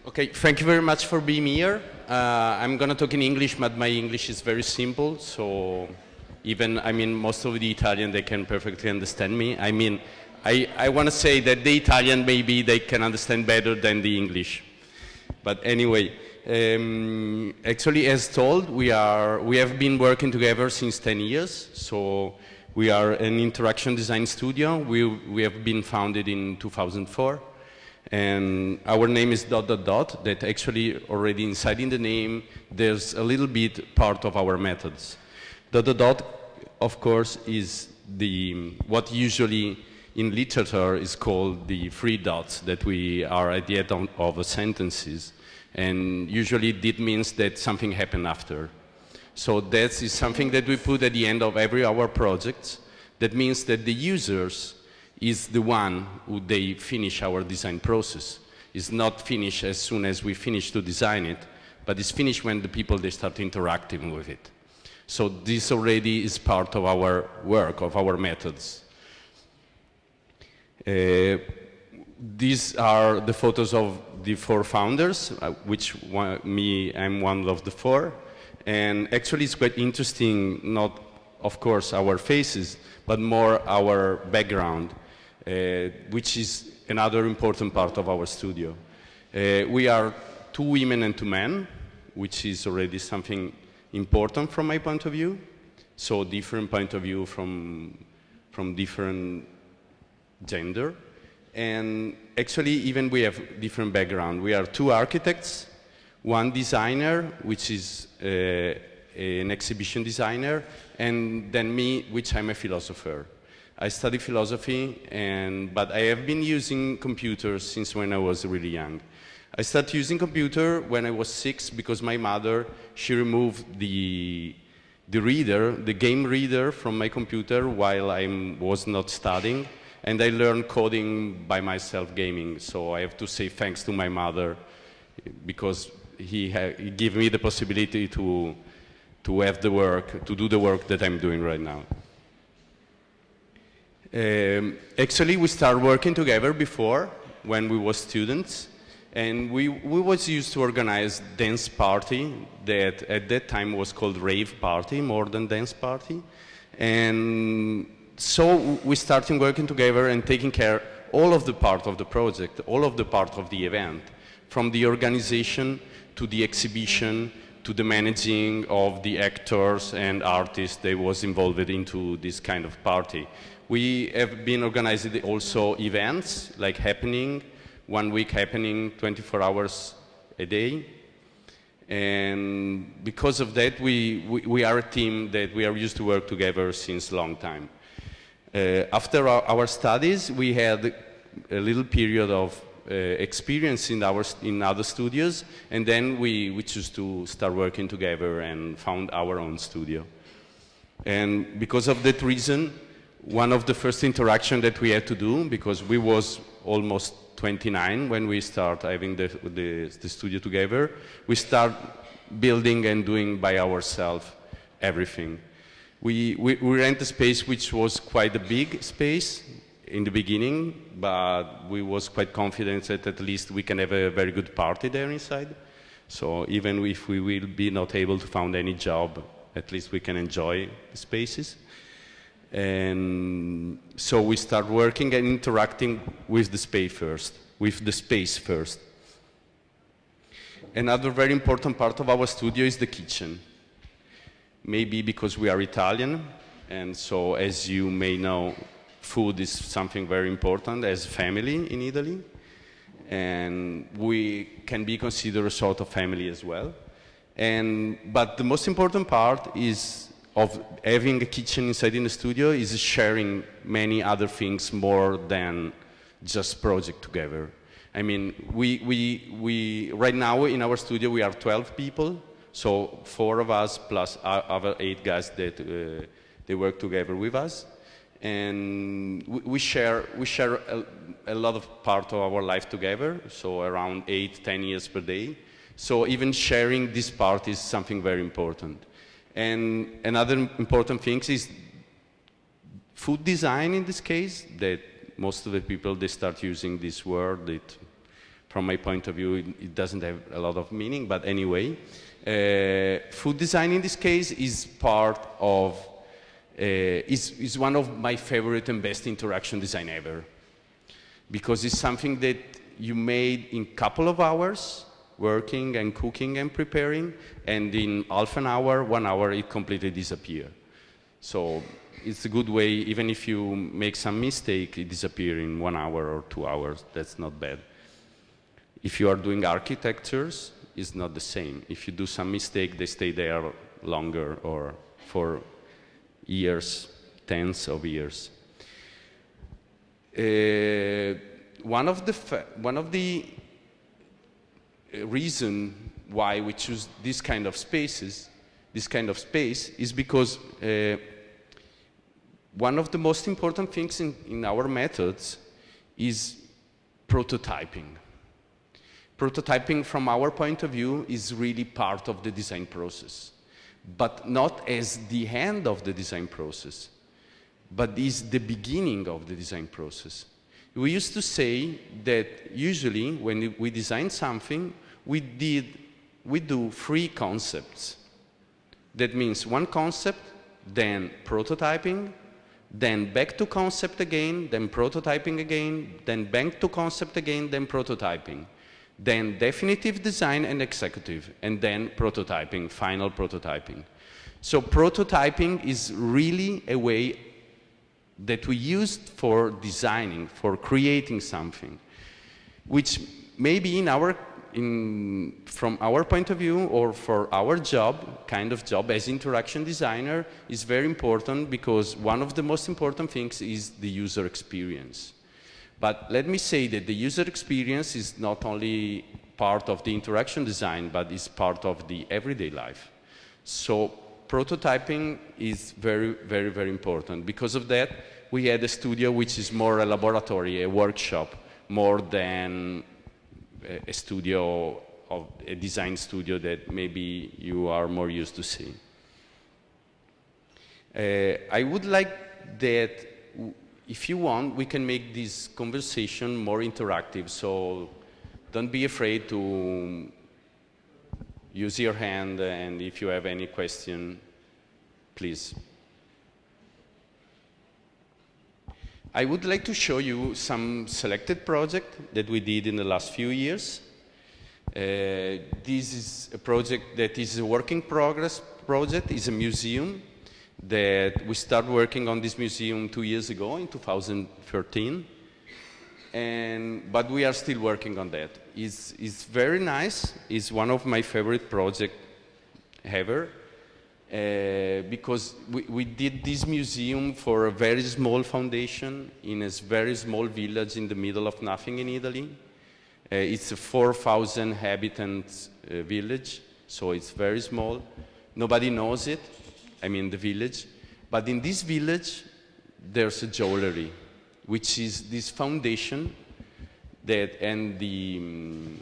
Okay, thank you very much for being here. I'm going to talk in English, but my English is very simple, so even, most of the Italian, they can perfectly understand me. I want to say that the Italian, maybe they can understand better than the English. But anyway, actually, as told, we have been working together since 10 years, so we are an interaction design studio. We have been founded in 2004. And our name is ... that actually already inside in the name, there's a little bit part of our methods. ... of course, is what usually in literature is called the three dots that we are at the end of the sentences. And usually that means that something happened after. So that is something that we put at the end of every our project. That means that the users is the one who they finish our design process. It's not finished as soon as we finish to design it, but it's finished when the people, they start interacting with it. So this already is part of our work, of our methods. These are the photos of the four founders, I'm one of the four. And actually it's quite interesting, not of course our faces, but more our background. Which is another important part of our studio. We are 2 women and 2 men, which is already something important from my point of view. So different point of view from different gender. And actually even we have different background. We are 2 architects, 1 designer, which is an exhibition designer, and then me, which I'm a philosopher. I study philosophy, but I have been using computers since when I was really young. I started using computer when I was 6 because my mother, she removed the game reader from my computer while I was not studying, and I learned coding by myself, gaming. So I have to say thanks to my mother because he gave me the possibility to have the work, to do the work that I'm doing right now. Actually, we started working together before, when we were students, and we was used to organize dance party that at that time was called rave party, more than dance party. And so we started working together and taking care all of the part of the project, all of the part of the event, from the organization to the exhibition to the managing of the actors and artists that was involved into this kind of party. We have been organizing also events, like happening, 1 week happening, 24 hours a day. And because of that, we are a team that we are used to work together since a long time. After our studies, we had a little period of experience in other studios, and then we chose to start working together and found our own studio. And because of that reason, one of the first interaction that we had to do, because we was almost 29 when we start having the studio together, we start building and doing by ourselves everything. We rent a space which was quite a big space in the beginning, but we was quite confident that at least we can have a very good party there inside. So even if we will be not able to find any job, at least we can enjoy the spaces. And so we start working and interacting with the space first. Another very important part of our studio is the kitchen. Maybe because we are Italian, and so as you may know, food is something very important as family in Italy. And we can be considered a sort of family as well. But the most important part of having a kitchen inside in the studio is sharing many other things more than just project together. I mean, right now in our studio we are 12 people, so 4 of us plus other 8 guys that they work together with us. And we share a lot of part of our life together, so around 8-10 years per day. So even sharing this part is something very important. And another important thing is food design in this case, that most of the people, they start using this word, from my point of view, it doesn't have a lot of meaning, but anyway. Food design in this case is part of, is one of my favorite and best interaction design ever. Because it's something that you made in a couple of hours, working and cooking and preparing, and in half an hour, 1 hour, it completely disappears. So it's a good way, even if you make some mistake, it disappears in 1 hour or 2 hours. That's not bad. If you are doing architectures, it's not the same. If you do some mistake, they stay there longer or for years, tens of years. One of the reason why we choose this kind of spaces, this kind of space, is because one of the most important things in our methods is prototyping. Prototyping, from our point of view, is really part of the design process, but not as the end of the design process, but is the beginning of the design process. We used to say that usually when we design something, we do 3 concepts. That means one concept, then prototyping, then back to concept again, then prototyping again, then back to concept again, then prototyping, then definitive design and executive, and then prototyping, final prototyping. So prototyping is really a way that we used for designing, for creating something, which maybe from our point of view, or for our job, kind of job as interaction designer, is very important, because one of the most important things is the user experience. But let me say that the user experience is not only part of the interaction design, but is part of the everyday life. So prototyping is very, very, very important. Because of that, we had a studio which is more a laboratory, a workshop, more than a studio, of a design studio that maybe you are more used to seeing. I would like that, if you want, we can make this conversation more interactive, so don't be afraid to use your hand, and if you have any question, please. I would like to show you some selected projects that we did in the last few years. This is a project that is a work in progress project. It's a museum that we started working on this museum 2 years ago, in 2013. But we are still working on that. It's very nice. It's one of my favorite projects ever. Because we did this museum for a very small foundation in a very small village in the middle of nothing in Italy. It's a 4,000 inhabitants village, so it's very small. Nobody knows it, I mean the village. But in this village, there's a jewelry, which is this foundation that, and the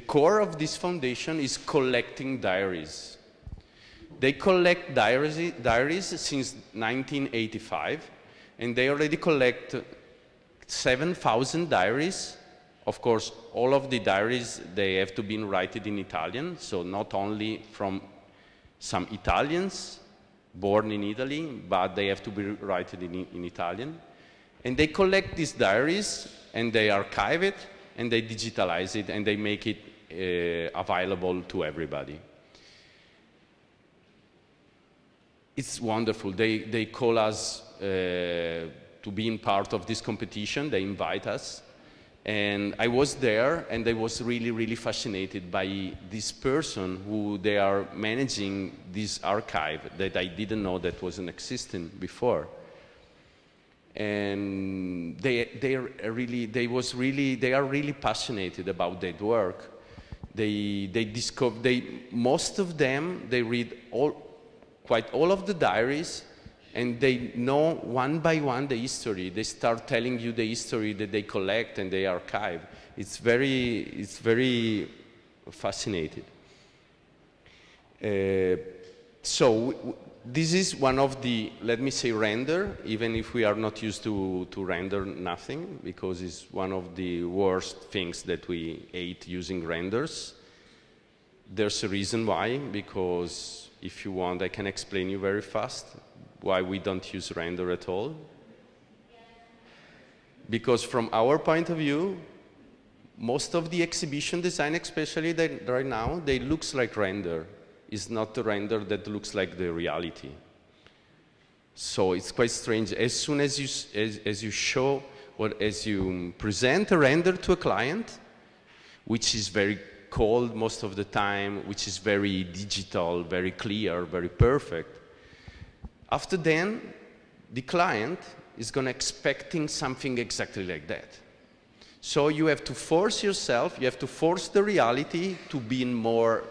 core of this foundation is collecting diaries. They collect diaries since 1985, and they already collect 7,000 diaries. Of course, all of the diaries, they have to be written in Italian, so not only from some Italians born in Italy, but they have to be written in Italian. And they collect these diaries, and they archive it, and they digitalize it, and they make it available to everybody. It's wonderful. They call us to be in part of this competition. They invite us. And I was there, and I was really, really fascinated by this person who they are managing this archive that I didn't know that wasn't existing before. And they are really passionate about their work. Most of them, they read quite all of the diaries, and they know one by one the history. They start telling you the history that they collect and they archive. It's very fascinating. So this is one of the, let me say, render, even if we are not used to render nothing, because it's one of the worst things that we hate using renders. There's a reason why, because if you want, I can explain you very fast why we don't use render at all. Because from our point of view, most of the exhibition design, especially right now, they looks like render. It's not the render that looks like the reality. So it's quite strange. As soon as you show, or as you present a render to a client, which is very cold most of the time, which is very digital, very clear, very perfect, after then, the client is going to expecting something exactly like that. So you have to force yourself, you have to force the reality to be more,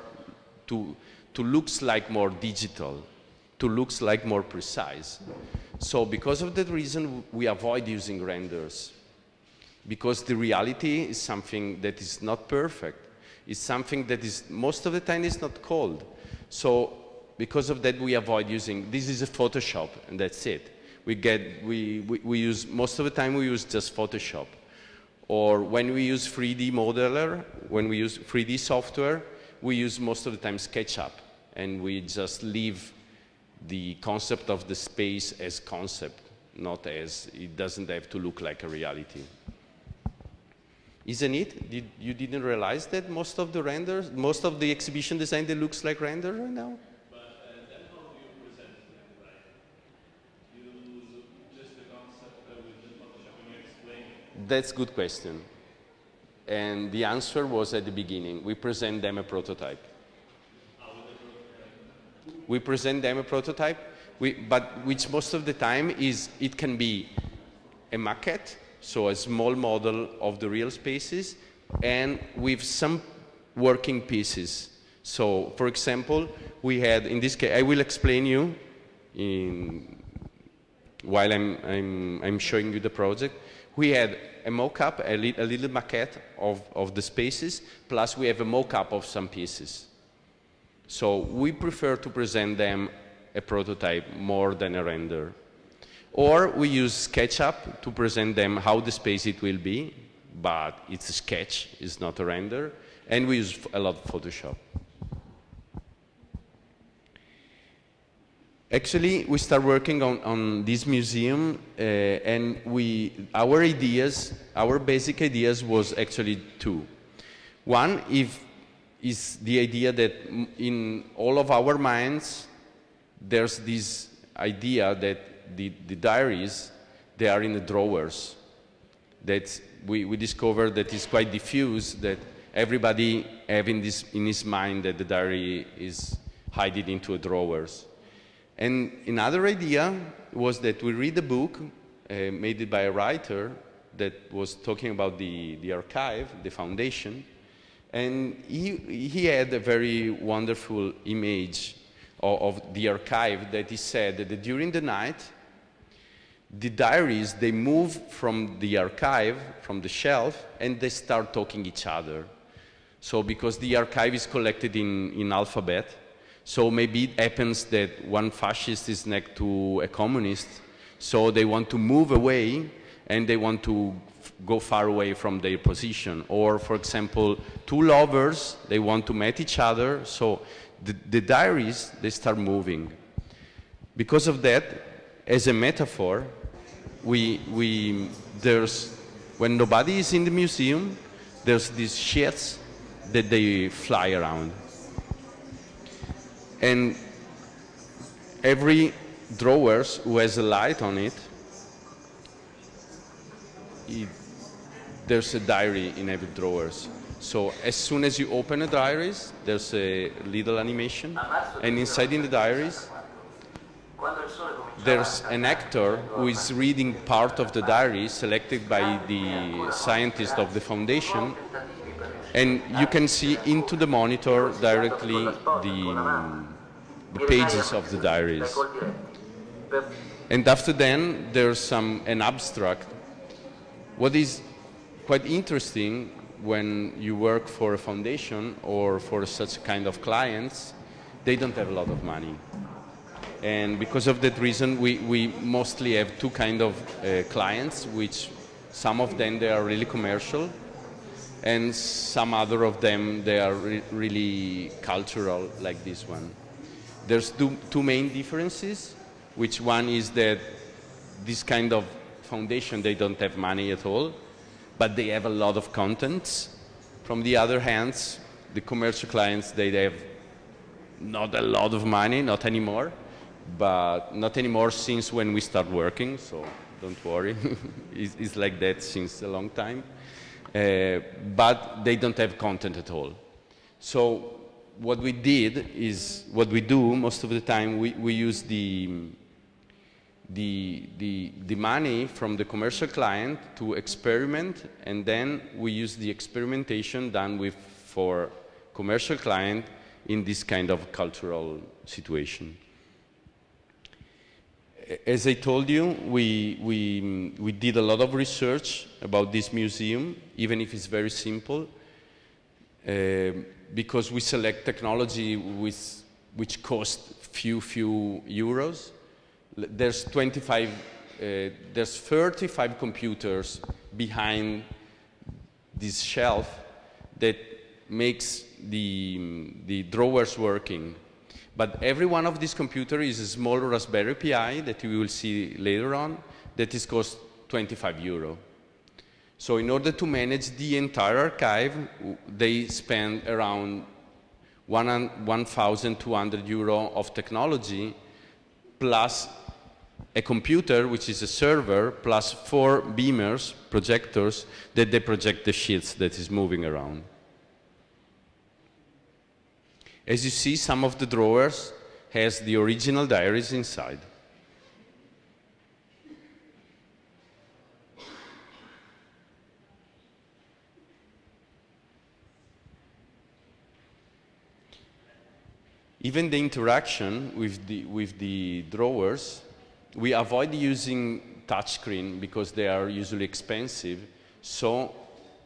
to looks like more digital, to looks like more precise. So because of that reason, we avoid using renders. Because the reality is something that is not perfect. It's something that is, most of the time, is not cold. So because of that, we avoid using, this is a Photoshop, and that's it. We use, most of the time, we use just Photoshop. Or when we use 3D modeler, when we use 3D software, we use most of the time SketchUp. And we just leave the concept of the space as concept, not as, it doesn't have to look like a reality. Isn't it? You didn't realize that most of the renders, most of the exhibition design that looks like render right now? But then how do you present it, right? You use just the concept with the Photoshop when you explain it? That's a good question. And the answer was at the beginning. We present them a prototype. We present them a prototype, but which most of the time is, it can be a maquette, so a small model of the real spaces, and with some working pieces. So, for example, we had, in this case, I will explain you while I'm showing you the project. We had a mock-up, a little maquette of the spaces, plus we have a mock-up of some pieces. So we prefer to present them a prototype more than a render. Or we use SketchUp to present them how the space it will be, but it's a sketch, it's not a render. And we use a lot of Photoshop. Actually, we start working on this museum, and our basic ideas was actually two. One, is the idea that in all of our minds, there's this idea that the diaries, they are in the drawers. That we discovered that it's quite diffuse, that everybody having this in his mind that the diary is hidden into drawers. And another idea was that we read a book made by a writer that was talking about the archive, the foundation, and he had a very wonderful image of the archive that he said that during the night, the diaries, they move from the archive, from the shelf, and they start talking each other. So because the archive is collected in alphabet, so maybe it happens that one fascist is next to a communist, so they want to move away and they want to go far away from their position. Or, for example, two lovers, they want to meet each other, so the diaries, they start moving. Because of that, as a metaphor, when nobody is in the museum, there's these sheets that they fly around. And every drawer who has a light on it, there's a diary in every drawer. So as soon as you open a diaries, there's a little animation, and inside in the diaries, there's an actor who is reading part of the diary selected by the scientist of the foundation, and you can see into the monitor directly the pages of the diaries. And after then, there's an abstract. What is quite interesting when you work for a foundation or for such kind of clients, they don't have a lot of money. And because of that reason, we mostly have two kind of clients, which some of them, they are really commercial, and some other of them, they are really cultural, like this one. There's two main differences, which one is that this kind of foundation, they don't have money at all, but they have a lot of contents. From the other hand, the commercial clients, they have not a lot of money, not anymore, but not anymore since when we start working, so don't worry. It's like that since a long time. But they don't have content at all. So what we did is, what we do most of the time, we use the money from the commercial client to experiment, and then we use the experimentation done for commercial client in this kind of cultural situation. As I told you, we did a lot of research about this museum, even if it's very simple, because we select technology which costs few euros. There's 35 computers behind this shelf that makes the drawers working. But every one of these computers is a small Raspberry Pi that you will see later on that is cost 25 euro. So in order to manage the entire archive, they spend around 1,200 euro of technology plus a computer, which is a server, plus 4 beamers, projectors, that they project the sheets that is moving around. As you see, some of the drawers has the original diaries inside. Even the interaction with the drawers, we avoid using touchscreen because they are usually expensive. So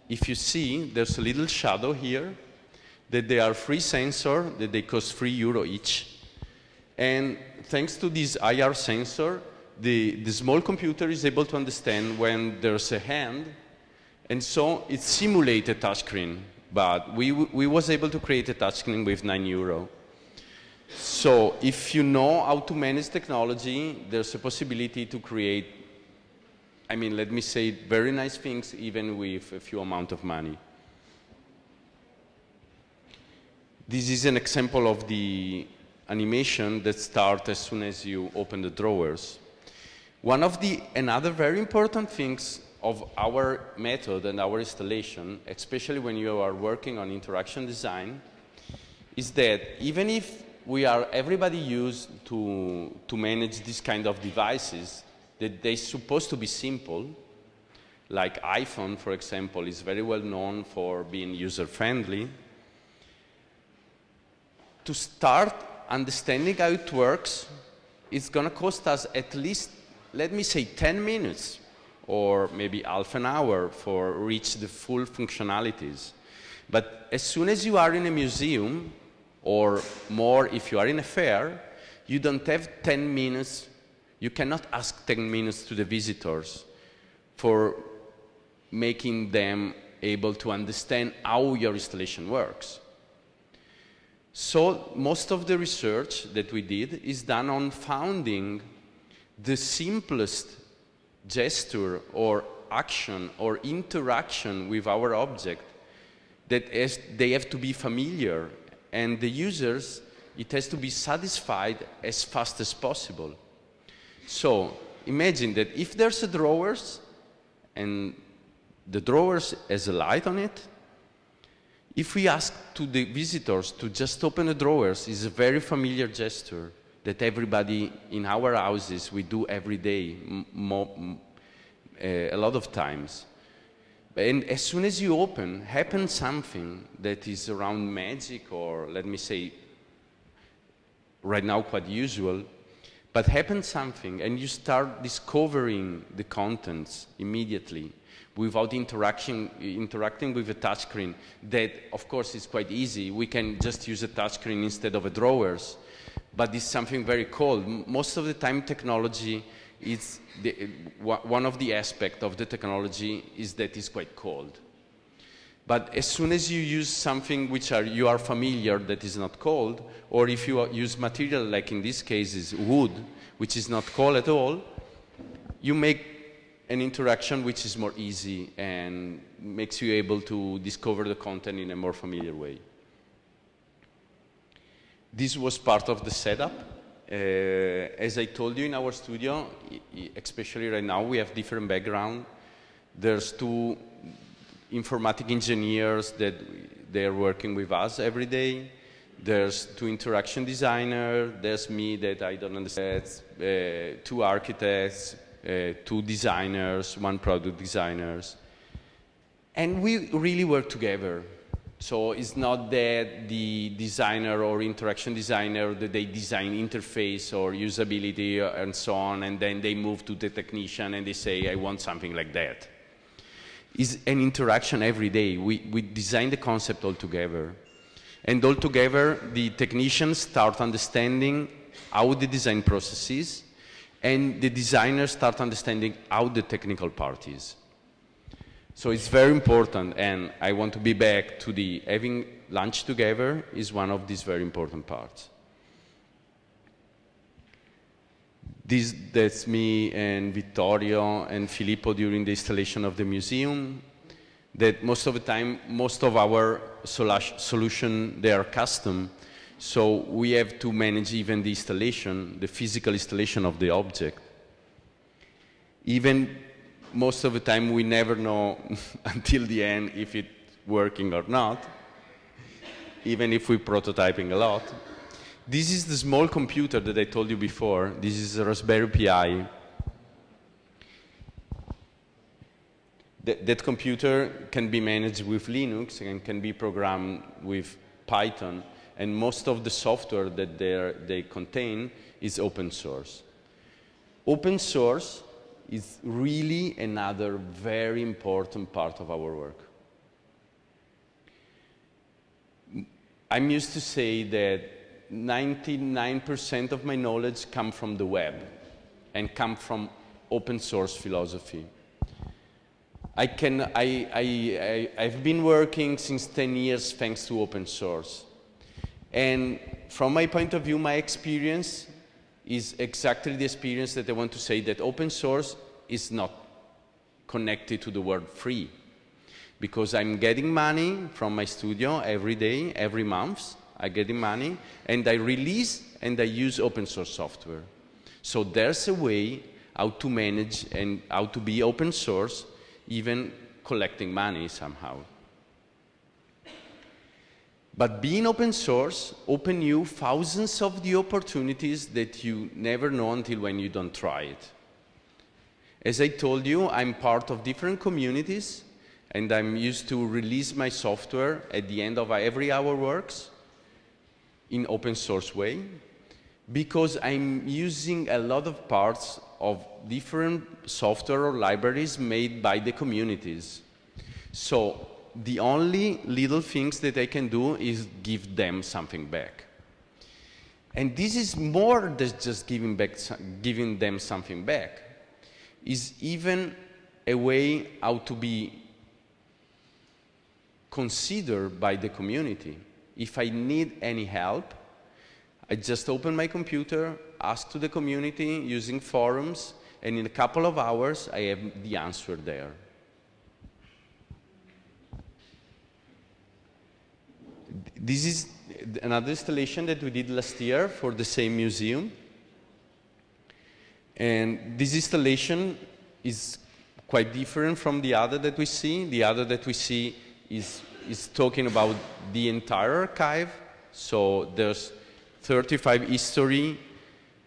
if you see, there's a little shadow here, that they are free sensor, that they cost €3 each. And thanks to this IR sensor, the small computer is able to understand when there's a hand, and so it simulates a touchscreen. But we was able to create a touchscreen with €9. So if you know how to manage technology, there's a possibility to create, I mean, let me say, very nice things even with a few amount of money. This is an example of the animation that starts as soon as you open the drawers. Another very important things of our method and our installation, especially when you are working on interaction design, is that even if everybody used to manage this kind of devices, that they're supposed to be simple, like iPhone, for example, is very well known for being user-friendly. To start understanding how it works, it's going to cost us at least, let me say, 10 minutes or maybe half an hour for reach the full functionalities. But as soon as you are in a museum, or more if you are in a fair, you don't have 10 minutes, you cannot ask 10 minutes to the visitors for making them able to understand how your installation works. So most of the research that we did is done on finding the simplest gesture or action or interaction with our object that they have to be familiar, and the users, it has to be satisfied as fast as possible. So imagine that if there's a drawers and the drawers has a light on it, if we ask to the visitors to just open the drawers, is a very familiar gesture that everybody in our houses, we do every day, a lot of times. And as soon as you open, happens something that is around magic, or let me say, right now quite usual, but happens something and you start discovering the contents immediately without interacting with a touchscreen. That, of course, is quite easy. We can just use a touchscreen instead of a drawers. but it's something very cold. Most of the time technology is, one of the aspects of the technology is that it's quite cold. But as soon as you use something which you are familiar that is not cold, or if you use material like in this case is wood, which is not cold at all, you make an interaction which is more easy and makes you able to discover the content in a more familiar way. This was part of the setup. As I told you in our studio, especially right now, we have different backgrounds. There's two informatic engineers that they are working with us every day. There's two interaction designers. There's me that I don't understand. Two architects, two designers, one product designers. And we really work together. So it's not that the designer or interaction designer, that they design interface or usability and so on, and then they move to the technician and they say, I want something like that. It's an interaction every day. We design the concept all together. And all together, the technicians start understanding how the design process is, and the designers start understanding how the technical part is. So it's very important, and I want to be back to the having lunch together is one of these very important parts. That's me and Vittorio and Filippo during the installation of the museum. That most of the time, most of our solution, they are custom. So we have to manage even the installation, the physical installation of the object. Even most of the time, we never know until the end if it's working or not, even if we're prototyping a lot. This is the small computer that I told you before. This is a Raspberry Pi. That computer can be managed with Linux and can be programmed with Python. And most of the software that they contain is open source. Open source is really another very important part of our work. I'm used to say that 99% of my knowledge comes from the web and come from open source philosophy. I've been working since 10 years thanks to open source. And from my point of view, my experience is exactly the experience that I want to say, that open source is not connected to the word free. Because I'm getting money from my studio every day, every month, I'm getting money, and I release and I use open source software. So there's a way how to manage and how to be open source, even collecting money somehow. But being open source opens you thousands of the opportunities that you never know until when you don't try it. As I told you, I'm part of different communities, and I'm used to release my software at the end of every hour works in open source way, because I'm using a lot of parts of different software or libraries made by the communities. So the only little things that I can do is give them something back. And this is more than just giving them something back. It's even a way how to be considered by the community. If I need any help, I just open my computer, ask to the community using forums, and in a couple of hours, I have the answer there. This is another installation that we did last year for the same museum. And this installation is quite different from the other that we see. The other that we see is talking about the entire archive. So there's 35 history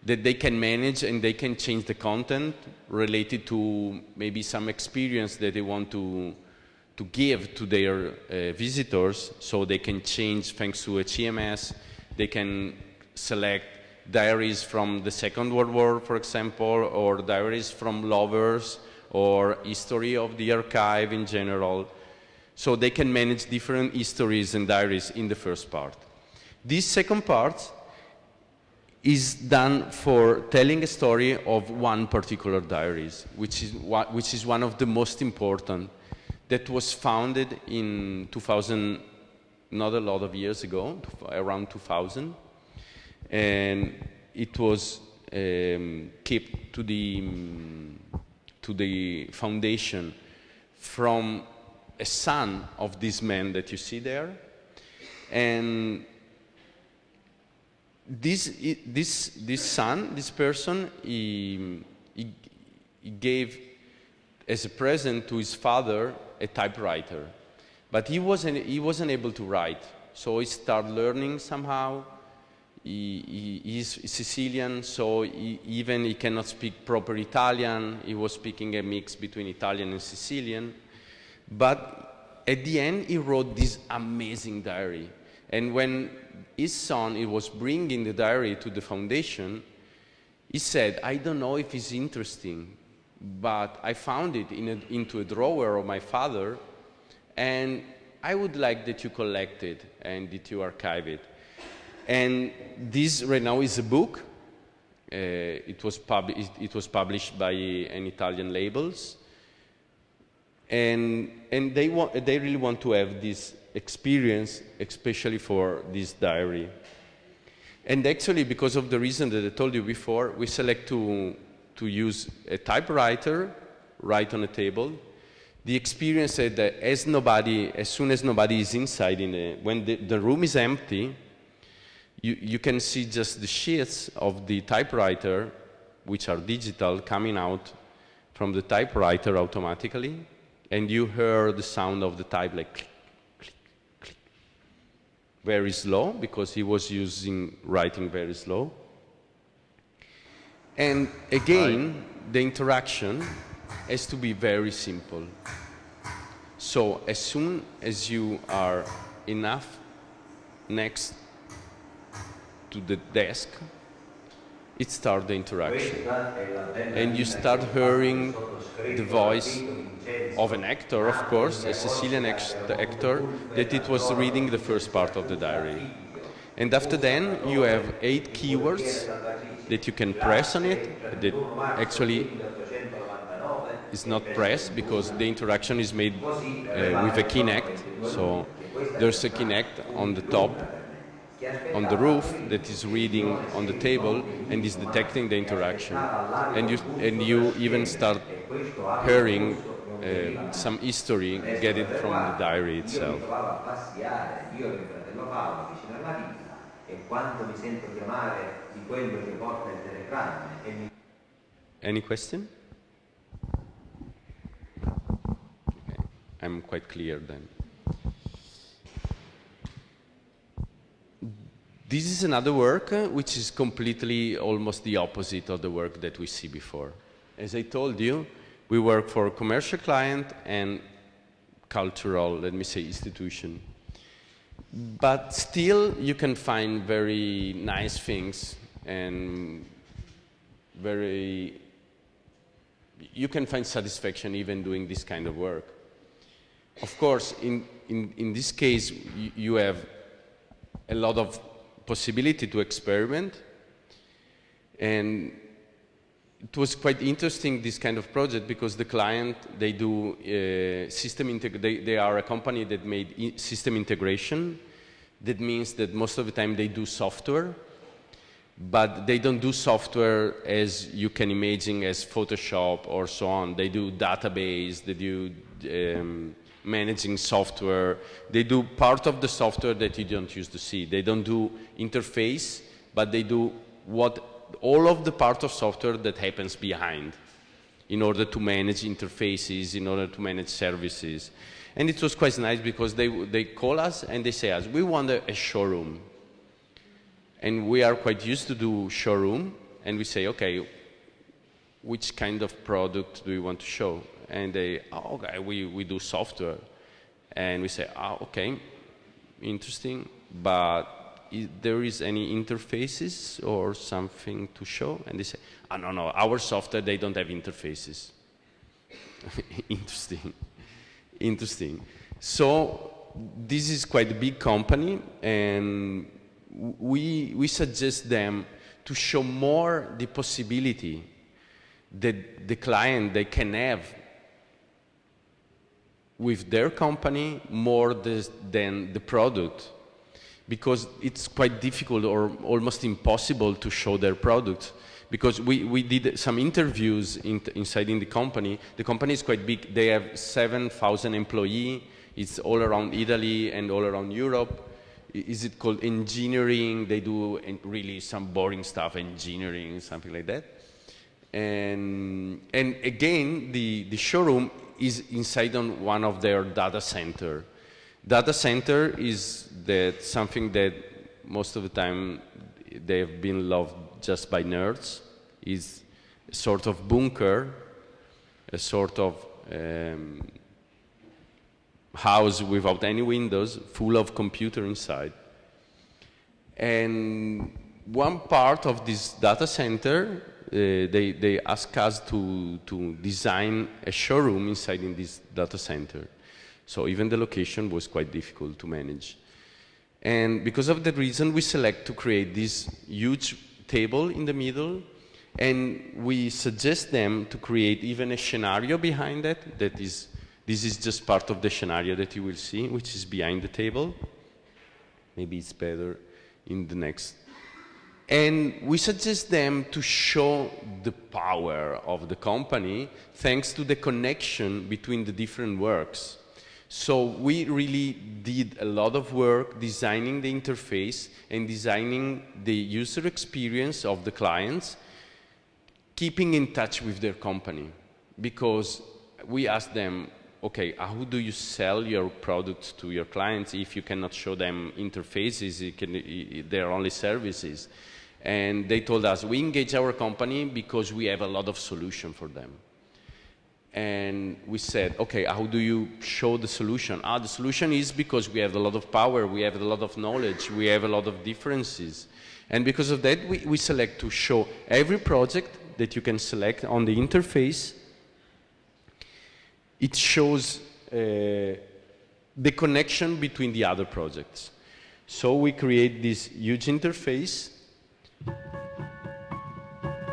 that they can manage, and they can change the content related to maybe some experience that they want to give to their visitors. So they can change thanks to a CMS. They can select diaries from the Second World War, for example, or diaries from lovers, or history of the archive in general. So they can manage different histories and diaries in the first part. This second part is done for telling a story of one particular diaries, which is one of the most important, that was founded in 2000, not a lot of years ago, around 2000, and it was kept to the foundation from a son of this man that you see there, and this son, this person, he gave as a present to his father a typewriter, but he wasn't able to write, so he started learning somehow. He's Sicilian, so even he cannot speak proper Italian. He was speaking a mix between Italian and Sicilian, but at the end he wrote this amazing diary. And when his son was bringing the diary to the foundation, he said, "I don't know if it's interesting, but I found it into a drawer of my father, and I would like that you collect it and that you archive it." And this right now is a book. It was published by an Italian labels, and they really want to have this experience, especially for this diary. And actually, because of the reason that I told you before, we select to use a typewriter right on a table. The experience is that as soon as nobody is inside, when the room is empty, you can see just the sheets of the typewriter, which are digital, coming out from the typewriter automatically, and you hear the sound of the type like click, click, click. Very slow, because he was writing very slow. And again, the interaction has to be very simple. So as soon as you are enough next to the desk, it starts the interaction. And you start hearing the voice of an actor, of course, a Sicilian actor, that it was reading the first part of the diary. And after then, you have 8 keywords that you can press on it, that actually is not pressed because the interaction is made with a Kinect. So there's a Kinect on the top, on the roof, that is reading on the table and is detecting the interaction. And you even start hearing some history, get it from the diary itself. Any question? Okay. I'm quite clear then. This is another work which is completely almost the opposite of the work that we see before. As I told you, we work for commercial client and cultural, let me say, institution. But still, you can find very nice things and you can find satisfaction even doing this kind of work. Of course, in this case, you have a lot of possibility to experiment, and it was quite interesting, this kind of project, because the client, they do they are a company that made system integration. That means that most of the time they do software, but they don't do software as you can imagine as Photoshop or so on. They do database, they do managing software. They do part of the software that you don't used to see. They don't do interface, but they do all of the part of software that happens behind in order to manage interfaces, in order to manage services. And it was quite nice because they call us and they say us, we want a showroom. And we are quite used to do showroom, and we say, okay, which kind of product do we want to show? And they, oh, okay, we do software. And we say, oh, okay, interesting, but there is any interfaces or something to show? And they say, oh, no, our software, they don't have interfaces. Interesting. So this is quite a big company, and we suggest them to show more the possibility that the client they can have with their company more than the product, because it's quite difficult or almost impossible to show their product. Because we did some interviews inside in the company. The company is quite big. They have 7,000 employees. It's all around Italy and all around Europe. Is it called engineering? They do really some boring stuff, engineering, something like that. And again, the showroom is inside on one of their data center. Data center is something that most of the time they have been loved just by nerds. Is a sort of bunker, a sort of house without any windows, full of computer inside. And one part of this data center, they asked us to design a showroom inside in this data center. So even the location was quite difficult to manage. And because of that reason, we select to create this huge table in the middle, and we suggest them to create even a scenario behind it. This is just part of the scenario that you will see, which is behind the table. Maybe it's better in the next. And we suggest them to show the power of the company thanks to the connection between the different works. So we really did a lot of work designing the interface and designing the user experience of the clients, keeping in touch with their company. Because we asked them, okay, how do you sell your products to your clients if you cannot show them interfaces, they're only services? And they told us, we engage our company because we have a lot of solution for them. And we said, okay, how do you show the solution? The solution is because we have a lot of power, we have a lot of knowledge, we have a lot of differences. And because of that, we select to show every project that you can select on the interface. It shows the connection between the other projects. So we create this huge interface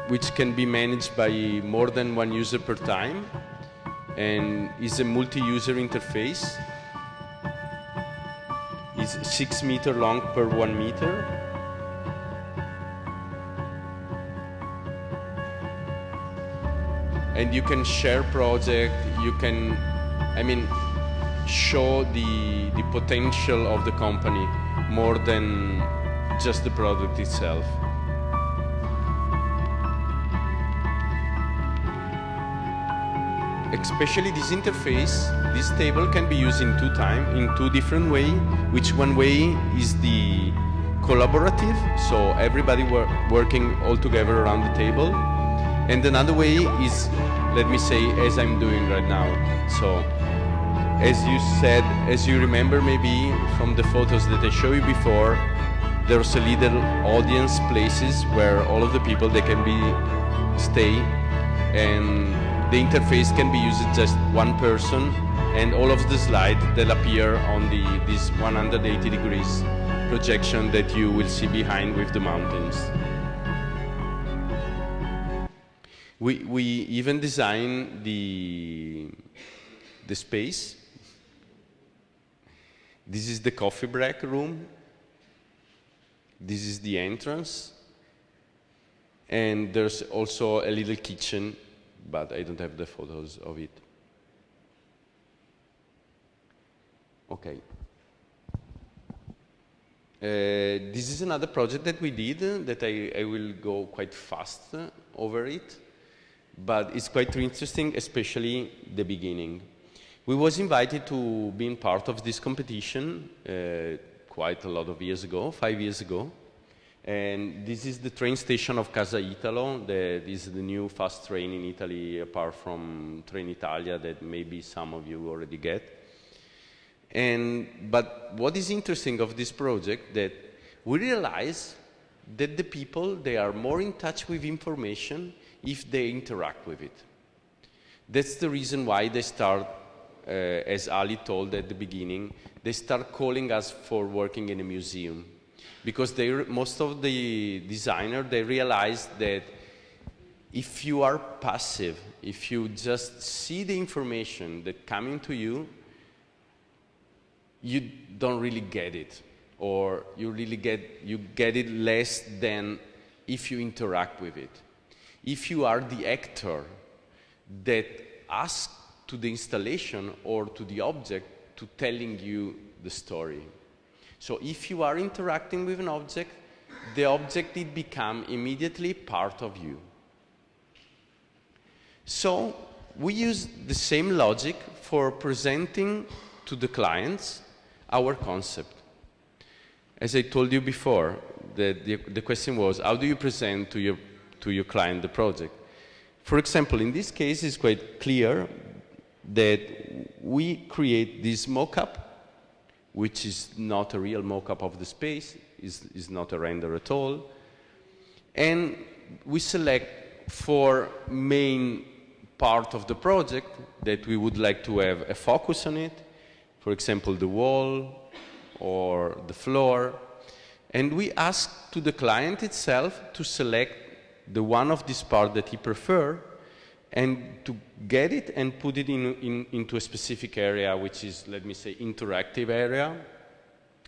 which can be managed by more than one user per time, and is a multi-user interface. It's 6 meters long per 1 meter. And you can share project, you can, show the potential of the company more than just the product itself. Especially this interface, this table can be used in two different ways. Which one way is the collaborative, so everybody working all together around the table. And another way is, let me say, as I'm doing right now. So, as you said, as you remember maybe from the photos that I showed you before, there's a little audience places where all of the people, they can stay, and the interface can be used just one person, and all of the slides that appear on this 180 degrees projection that you will see behind with the mountains. We even design the space. This is the coffee break room. This is the entrance. And there's also a little kitchen, but I don't have the photos of it. Okay. This is another project that we did that I will go quite fast over it, but it's quite interesting, especially the beginning. We was invited to be part of this competition quite a lot of years ago, 5 years ago. And this is the train station of Casa Italo. This is the new fast train in Italy, apart from Trenitalia that maybe some of you already get. But what is interesting of this project, that we realize that the people, they are more in touch with information if they interact with it. That's the reason why they start, as Ali told at the beginning, they start calling us for working in a museum. Because most of the designers, they realized that if you are passive, if you just see the information that coming to you, you don't really get it, or you get it less than if you interact with it. If you are the actor that asks to the installation or to the object to telling you the story. So if you are interacting with an object, the object it becomes immediately part of you. So we use the same logic for presenting to the clients our concept. As I told you before, the question was, how do you present to your client the project? For example, in this case, it's quite clear that we create this mock-up, which is not a real mock-up of the space, is not a render at all. And we select for main part of the project that we would like to have a focus on it, for example, the wall or the floor. And we ask to the client itself to select the one of this part that he prefers and to get it and put it into a specific area, which is, let me say, interactive area.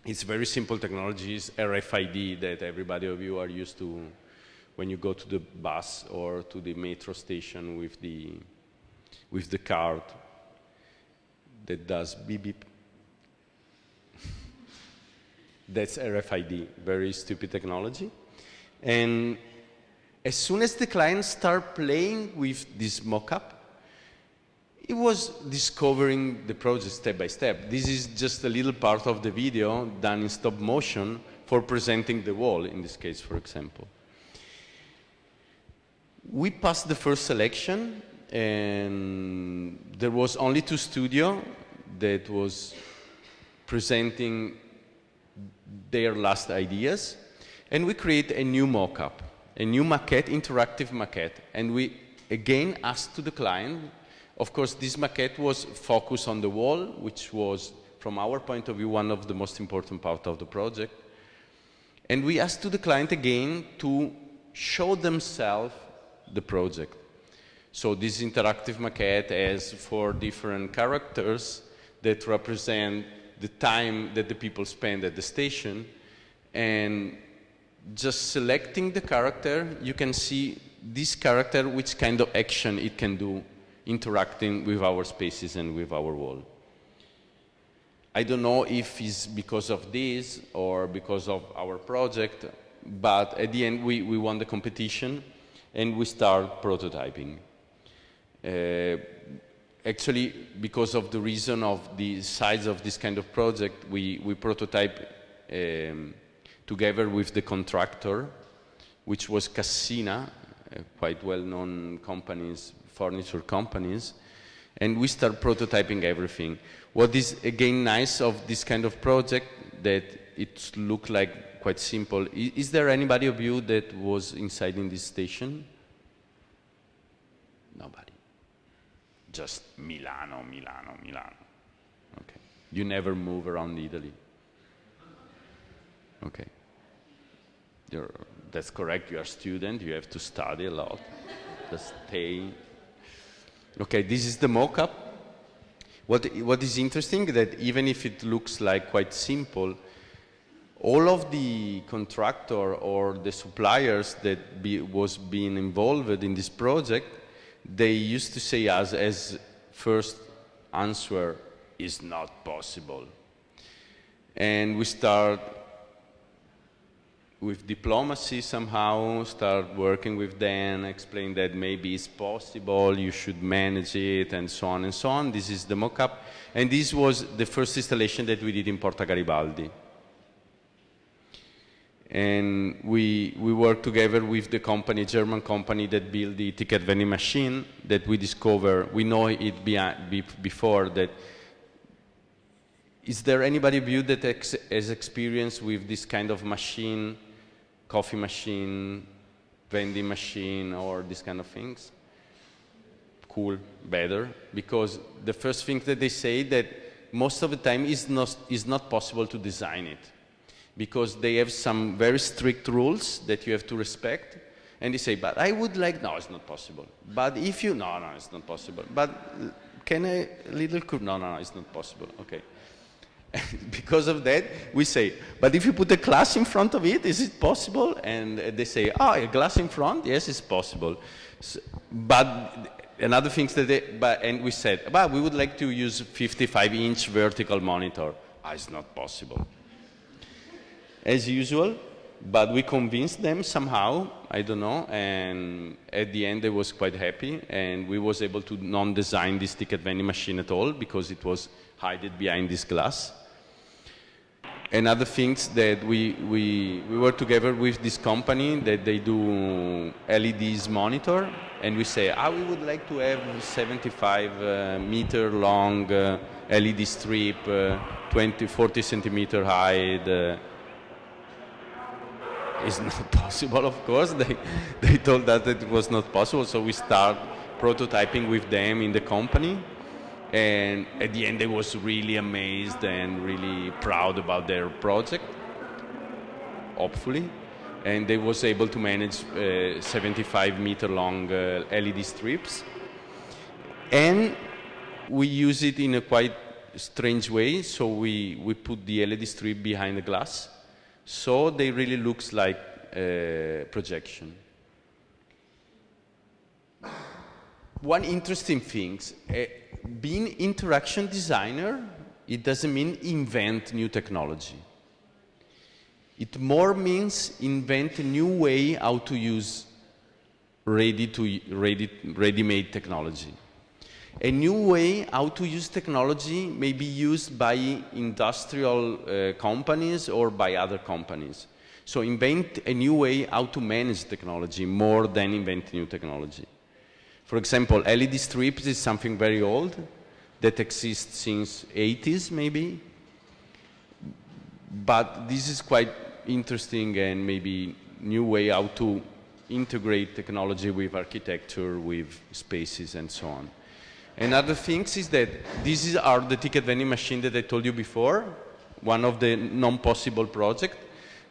It's very simple technology, it's RFID that everybody of you are used to when you go to the bus or to the metro station with the card that does beep beep. That's RFID, very stupid technology. And as soon as the client started playing with this mock-up, it was discovering the project step by step. This is just a little part of the video done in stop motion for presenting the wall, in this case, for example. We passed the first selection, and there was only 2 studios that was presenting their last ideas, and we create a new mock-up, a new maquette, interactive maquette, and we again asked to the client. Of course, this maquette was focused on the wall, which was, from our point of view, one of the most important parts of the project. And we asked to the client again to show themselves the project. So this interactive maquette has 4 different characters that represent the time that the people spend at the station. And just selecting the character, you can see this character, which kind of action it can do, interacting with our spaces and with our wall. I don't know if it's because of this or because of our project, but at the end we won the competition and we start prototyping. Actually, because of the reason of the size of this kind of project, we prototype together with the contractor, which was Cassina, quite well-known companies, furniture companies, and we start prototyping everything. What is again nice of this kind of project, that it looked like quite simple. Is there anybody of you that was inside in this station? Nobody. Just Milano, Milano, Milano. Okay. You never move around Italy. Okay. That's correct, you are a student, you have to study a lot. Just stay. Okay, this is the mock-up. What is interesting that even if it looks like quite simple, all of the contractor or the suppliers that was being involved in this project, they used to say us as first answer, is not possible. And we start with diplomacy somehow, start working with them, explain that maybe it's possible, you should manage it, and so on and so on. This is the mock-up. And this was the first installation that we did in Porta Garibaldi. And we worked together with the company, German company that built the ticket vending machine that we discovered. We know it before that. Is there anybody of you that has experience with this kind of machine, coffee machine, vending machine, or this kind of things? Cool, better, because the first thing that they say that most of the time is not possible to design it. because they have some very strict rules that you have to respect. And they say, but I would like, no, it's not possible. But if you, no, it's not possible. But can a little curve? No, it's not possible. Okay. Because of that, we say, but if you put a glass in front of it, is it possible? And they say, oh, a glass in front? Yes, it's possible. So, but another thing that and we said, but we would like to use 55-inch vertical monitor. It's not possible. As usual, but we convinced them somehow, I don't know, and at the end they was quite happy, and we was able to non-design this ticket vending machine at all because it was hidden behind this glass. And other things that we were together with this company that they do LEDs monitor, and we say, we would like to have 75-meter long LED strip, 40 centimeter high. It's not possible, of course. They told us that it was not possible, so we start prototyping with them in the company. And at the end, they was really amazed and really proud about their project, hopefully. And they was able to manage 75-meter long LED strips. And we use it in a quite strange way. So we put the LED strip behind the glass. So they really looks like projection. One interesting thing, being interaction designer, it doesn't mean invent new technology. It more means invent a new way how to use ready-made technology. A new way how to use technology may be used by industrial companies or by other companies. So invent a new way how to manage technology more than invent new technology. For example, LED strips is something very old that exists since 80s maybe. But this is quite interesting and maybe new way how to integrate technology with architecture, with spaces and so on. Another thing is that these are the ticket vending machine that I told you before, one of the non-possible projects.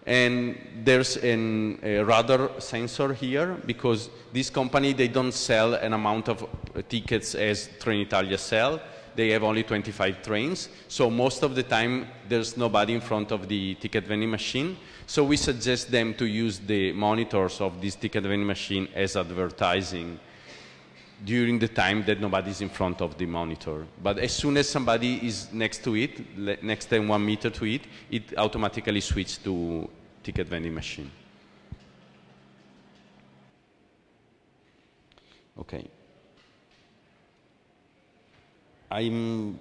And there's a radar sensor here because this company, they don't sell an amount of tickets as Trenitalia sell. They have only 25 trains. So most of the time, there's nobody in front of the ticket vending machine. So we suggest them to use the monitors of this ticket vending machine as advertising during the time that nobody's in front of the monitor. But as soon as somebody is next to it, next than 1 meter to it, it automatically switches to ticket vending machine. Okay. I'm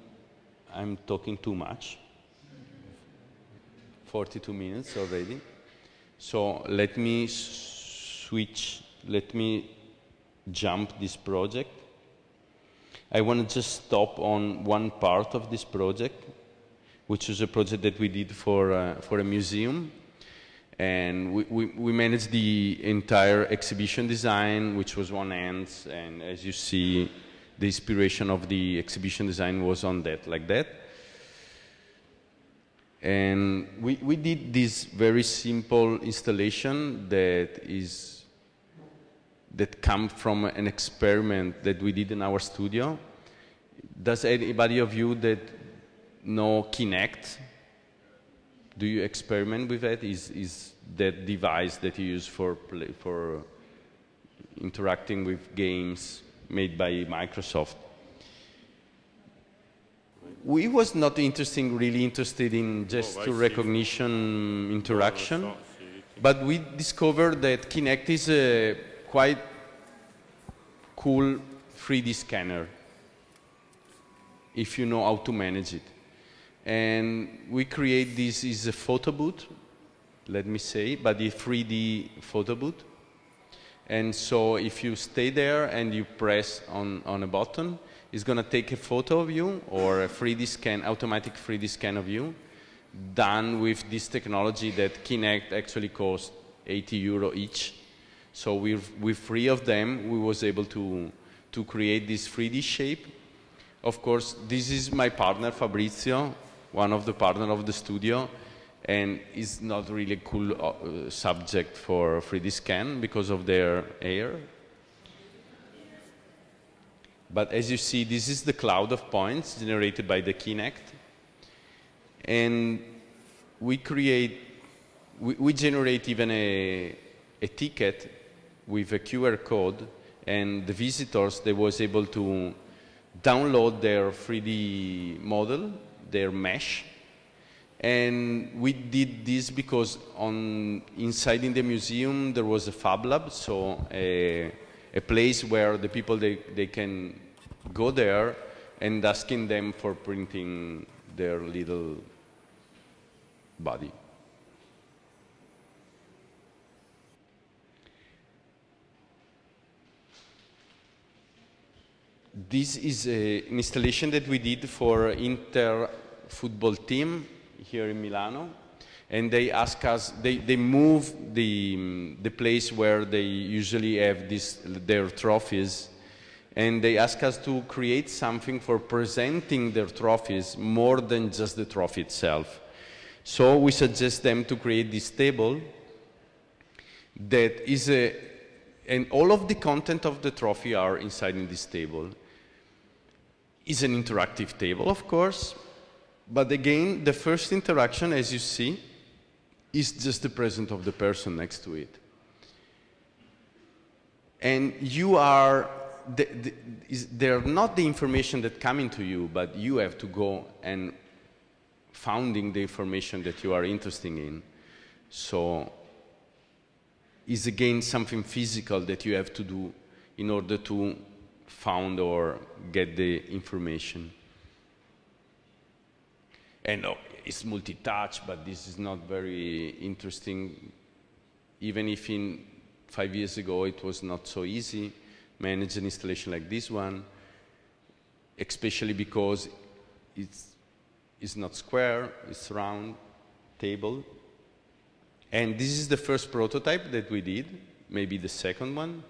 talking too much. 42 minutes already. So let me switch, let me jump this project. I want to just stop on one part of this project, which is a project that we did for a museum. And we managed the entire exhibition design, which was on end. And as you see, the inspiration of the exhibition design was on that, like that. And we did this very simple installation that comes from an experiment that we did in our studio. Does anybody of you that know Kinect? Do you experiment with that? Is that device that you use for interacting with games made by Microsoft? We was not really interested in just recognition interaction, but we discovered that Kinect is a quite cool 3D scanner if you know how to manage it. And we create this is a photo booth, let me say, but a 3D photo booth. And so if you stay there and you press on a button, it's going to take a photo of you or a 3D scan, automatic 3D scan of you, done with this technology that Kinect actually costs €80 each. So with 3 of them, we was able to create this 3D shape. Of course, this is my partner, Fabrizio, one of the partners of the studio. and is not really a cool subject for 3D scan because of their air. But as you see, this is the cloud of points generated by the Kinect. And we generate even a ticket with a QR code, and the visitors, they was able to download their 3D model, their mesh. And we did this because inside in the museum there was a Fab Lab, so a place where the people, they can go there and asking them for printing their little body. This is an installation that we did for Inter football team here in Milano, and they ask us, they move the place where they usually have their trophies, and they ask us to create something for presenting their trophies more than just the trophy itself. So we suggest them to create this table that is and all of the content of the trophy are inside in this table. It's an interactive table, of course, but again, the first interaction, as you see, is just the presence of the person next to it. And you are, they're not the information that come into you, but you have to go and finding the information that you are interested in. So it's again something physical that you have to do in order to found or get the information. And it's multi-touch, but this is not very interesting. Even if 5 years ago it was not so easy, manage an installation like this one, especially because it's not square, it's round table. And this is the first prototype that we did, maybe the second one.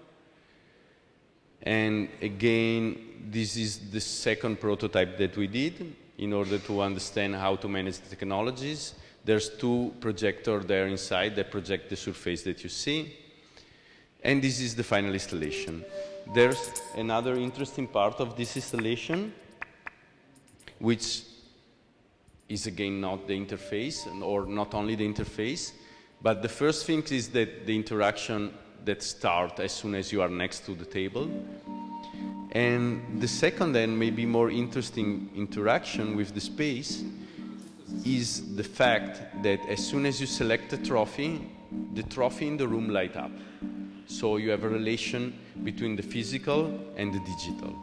And again, this is the second prototype that we did in order to understand how to manage the technologies. There's 2 projectors there inside that project the surface that you see. And this is the final installation. There's another interesting part of this installation, which is again not the interface, or not only the interface, but the first thing is that the interaction that starts as soon as you are next to the table. And the second and maybe more interesting interaction with the space is the fact that as soon as you select the trophy in the room light up. So you have a relation between the physical and the digital.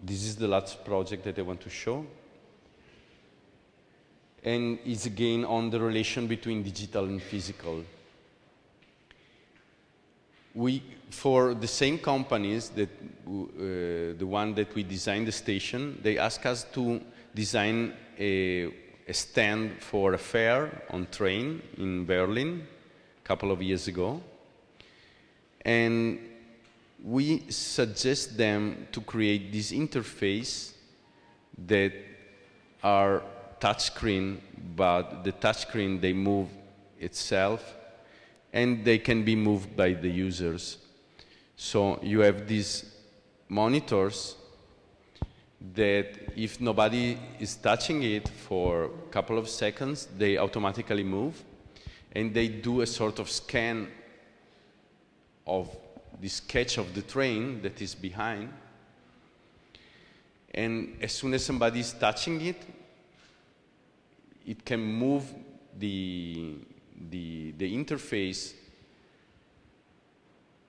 This is the last project that I want to show. And it's again on the relation between digital and physical. For the same companies, the one that we designed the station, they asked us to design a stand for a fair on train in Berlin a couple of years ago. And we suggest them to create this interface that are touchscreen, but the touchscreen, they move itself, and they can be moved by the users. So you have these monitors that if nobody is touching it for a couple of seconds, they automatically move, and they do a sort of scan of the sketch of the train that is behind. And as soon as somebody is touching it, it can move the interface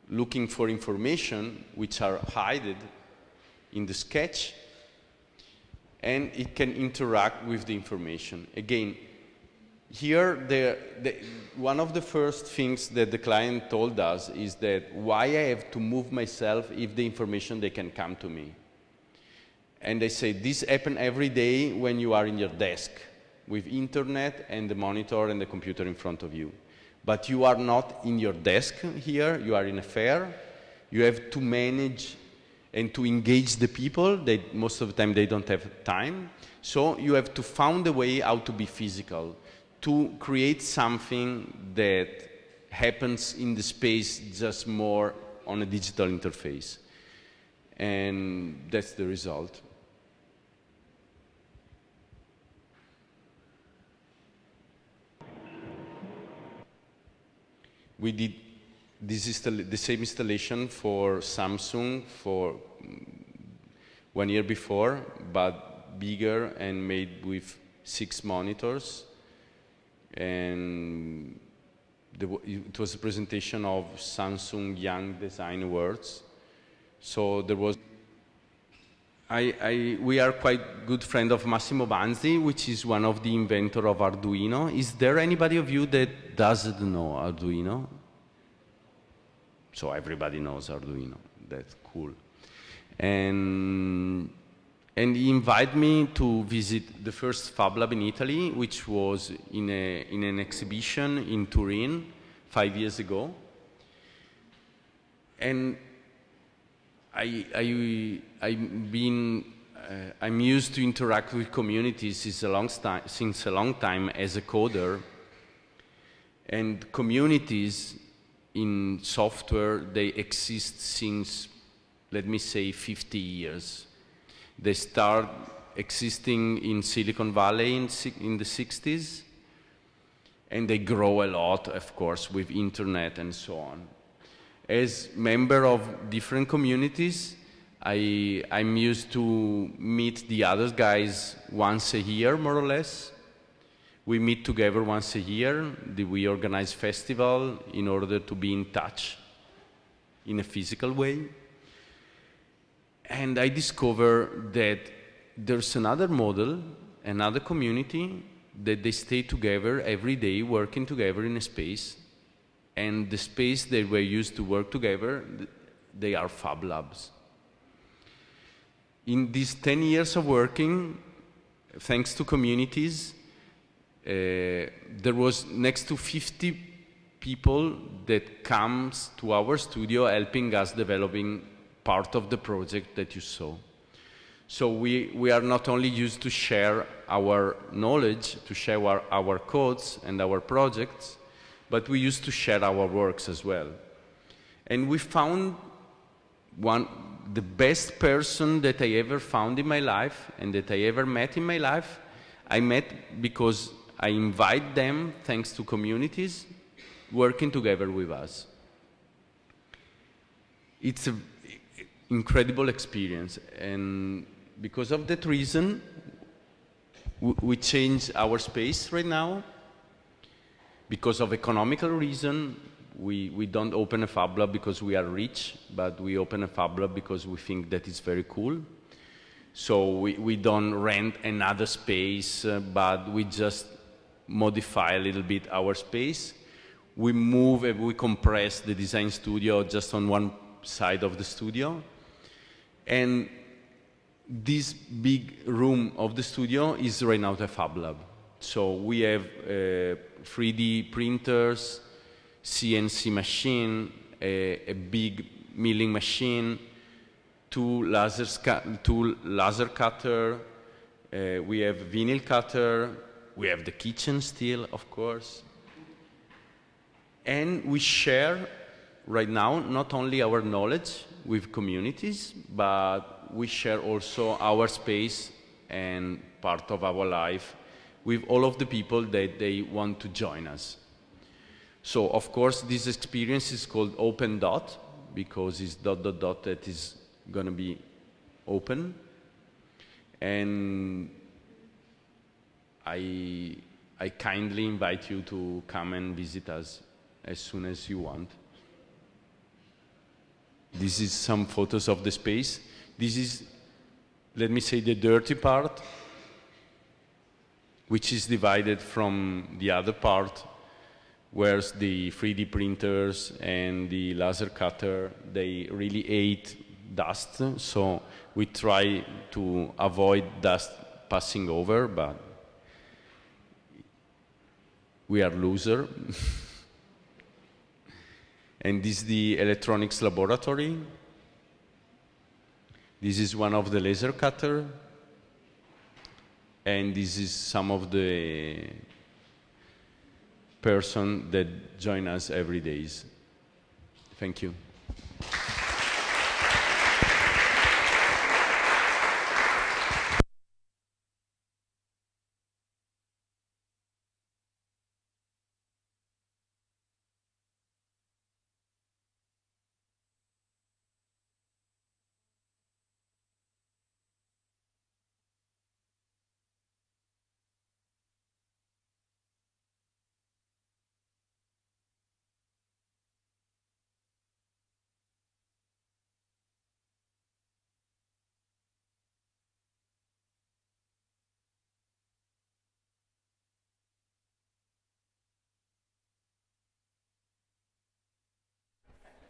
looking for information which are hidden in the sketch, and it can interact with the information. Again, here, one of the first things that the client told us is that why I have to move myself if the information, they can come to me. And they say, this happens every day when you are in your desk. with internet and the monitor and the computer in front of you. But you are not in your desk here, you are in a fair. You have to manage and to engage the people. Most of the time they don't have time. So you have to find a way how to be physical, to create something that happens in the space just more on a digital interface. And that's the result. We did the same installation for Samsung for 1 year before, but bigger and made with 6 monitors. And it was a presentation of Samsung Young Design Awards. So there was, we are quite good friend of Massimo Banzi, which is one of the inventor of Arduino. Is there anybody of you that doesn't know Arduino? So everybody knows Arduino. That's cool. And he invited me to visit the first Fab Lab in Italy, which was in an exhibition in Turin 5 years ago. And I'm used to interact with communities since a long time as a coder. And communities in software, they exist since, let me say, 50 years. They start existing in Silicon Valley in the 60s, and they grow a lot, of course, with internet and so on. As member of different communities, I'm used to meet the other guys once a year, more or less. We meet together once a year. We organize festival in order to be in touch in a physical way. And I discovered that there's another model, another community, that they stay together every day, working together in a space. And the space they were used to work together, they are Fab Labs. In these 10 years of working, thanks to communities, there was next to 50 people that comes to our studio helping us developing part of the project that you saw. So we are not only used to share our knowledge, to share our codes and our projects, but we used to share our works as well. And we found the best person that I ever found in my life and that I ever met in my life. I met because I invite them, thanks to communities, working together with us. It's an incredible experience, and because of that reason, we change our space right now. Because of economical reason, we don't open a Fab Lab because we are rich, but we open a Fab Lab because we think that it's very cool. So we don't rent another space, but we just modify a little bit our space. We move and we compress the design studio just on one side of the studio. And this big room of the studio is right now the Fab Lab. So we have 3D printers, CNC machine, a big milling machine, two laser cutter, we have vinyl cutter, we have the kitchen still, of course. And we share right now not only our knowledge with communities, but we share also our space and part of our life with all of the people that they want to join us. So, of course, this experience is called Open Dot, because it's ... that is going to be open. And I kindly invite you to come and visit us as soon as you want. This is some photos of the space. This is, let me say, the dirty part, which is divided from the other part, where the 3D printers and the laser cutter, they really ate dust, so we try to avoid dust passing over, but we are loser. And this is the electronics laboratory. This is one of the laser cutter. And this is some of the person that join us every day. Thank you.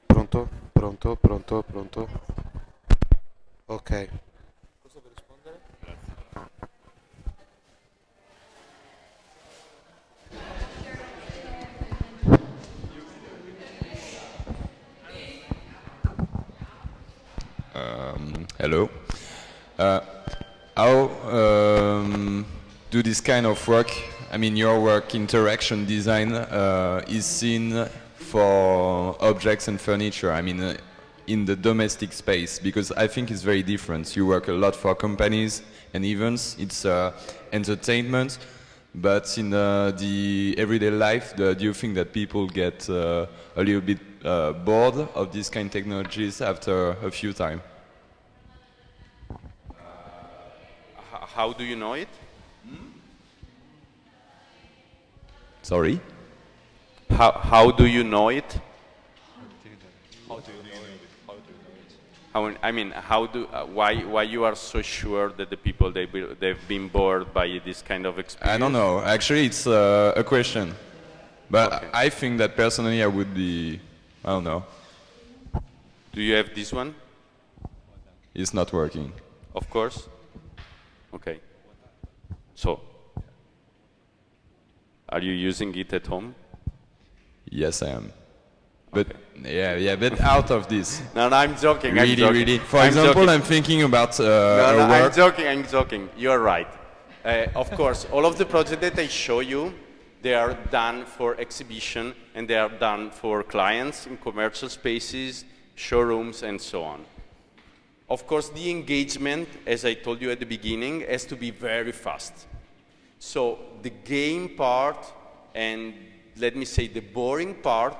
Pronto? Pronto? Pronto? Pronto? Ok. Cosa per rispondere? Hello. How do this kind of work, I mean your work, interaction design, is seen for objects and furniture, I mean in the domestic space? Because I think it's very different. You work a lot for companies and events, it's entertainment, but in the everyday life, do you think that people get a little bit bored of these kind of technologies after a few times? How do you know it? Sorry? How do you know it? I mean, why you are so sure that the people, they've been bored by this kind of experience? I don't know. Actually, it's a question. But okay. I think that personally I would be, I don't know. Do you have this one? It's not working. Of course. Okay. So, are you using it at home? Yes, I am. But okay. yeah, but out of this. No, I'm joking. Really, I'm joking. really. For example, I'm thinking about work. I'm joking. You're right. Of course, all of the projects that I show you, they are done for exhibition and they are done for clients in commercial spaces, showrooms, and so on. Of course, the engagement, as I told you at the beginning, has to be very fast. So the game part and, let me say, the boring part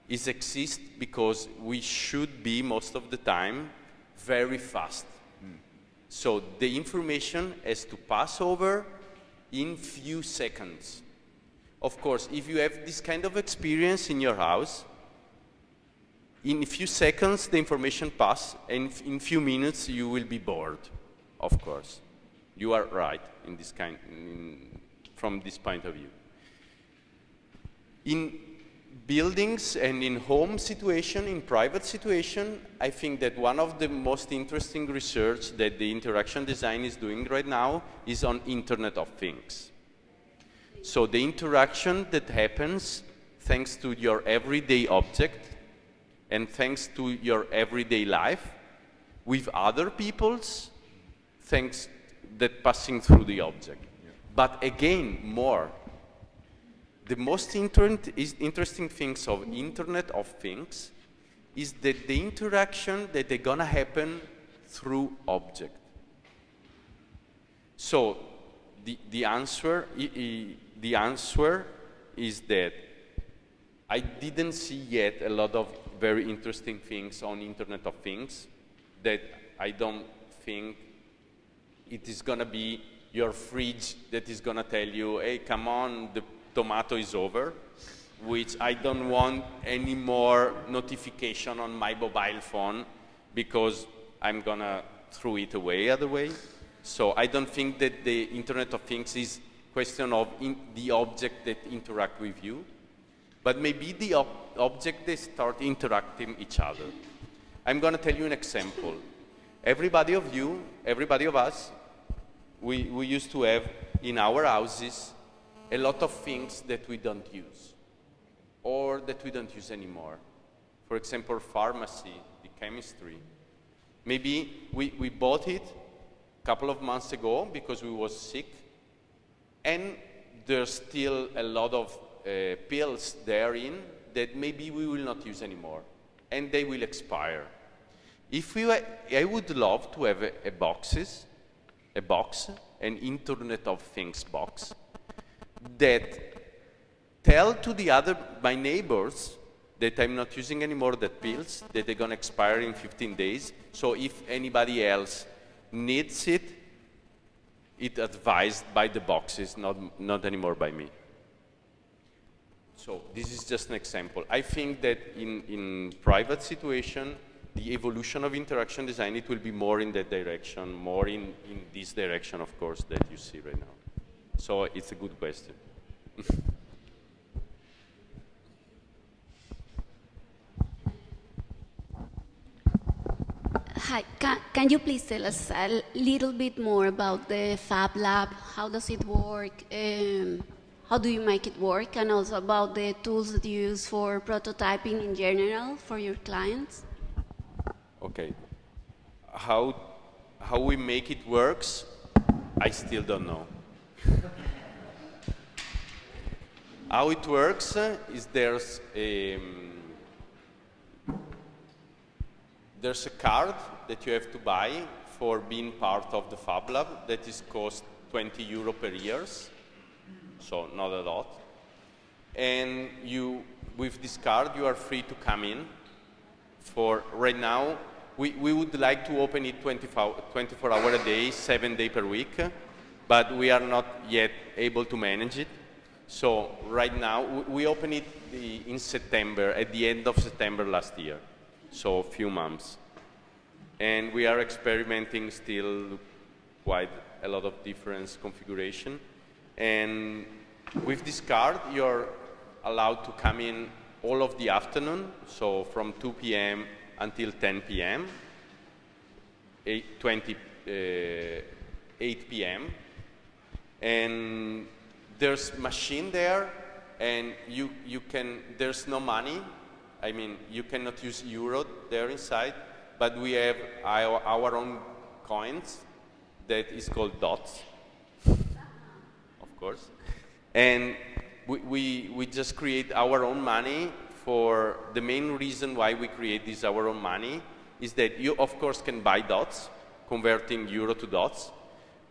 exists because we should be, most of the time, very fast. So the information has to pass over in few seconds. Of course, if you have this kind of experience in your house, in a few seconds the information passes, and in a few minutes you will be bored, of course. You are right in this from this point of view. In buildings and in home situation, in private situation, I think that one of the most interesting research that the interaction design is doing right now is on Internet of Things. So the interaction that happens thanks to your everyday object and thanks to your everyday life with other people's, thanks that passing through the object. Yeah. But again, more. The most interesting things of Internet of Things is that the interaction that they're gonna happen through object. So the answer is that I didn't see yet a lot of very interesting things on Internet of Things that I don't think it is gonna be your fridge that is gonna tell you, hey, come on, the tomato is over, which I don't want any more notification on my mobile phone because I'm gonna throw it away other way. So I don't think that the Internet of Things is question of the object that interact with you, but maybe the object they start interacting each other. I'm gonna tell you an example. Everybody of us, we used to have in our houses a lot of things that we don't use or that we don't use anymore. For example, pharmacy, the chemistry. Maybe we bought it a couple of months ago because we was sick, and there's still a lot of pills therein that maybe we will not use anymore, and they will expire. If I would love to have a box, an Internet of Things box, that tell to my neighbors that I'm not using anymore that pills, that they're gonna expire in 15 days. So if anybody else needs it, it's advised by the boxes, not anymore by me. So this is just an example. I think that in private situation, the evolution of interaction design, it will be more in that direction, more in this direction, of course, that you see right now. So it's a good question. Hi, can you please tell us a little bit more about the Fab Lab? How does it work? How do you make it work? And also about the tools that you use for prototyping in general for your clients? Okay. How we make it works, I still don't know. How it works is there's a card that you have to buy for being part of the Fab Lab that is cost €20 per year, so not a lot. And with this card, you are free to come in. For right now, we would like to open it 24 hours a day, 7 days per week, but we are not yet able to manage it. So right now, we opened it in September, at the end of September last year, so a few months. And we are experimenting still quite a lot of different configuration. And with this card, you're allowed to come in all of the afternoon, so from 2 p.m. until 10 p.m., 8 p.m. And there's machine there, and there's no money. I mean, you cannot use euro there inside, but we have our own coins that is called dots, of course. And we just create our own money. For the main reason why we create this our own money is that you, of course, can buy dots, converting euro to dots,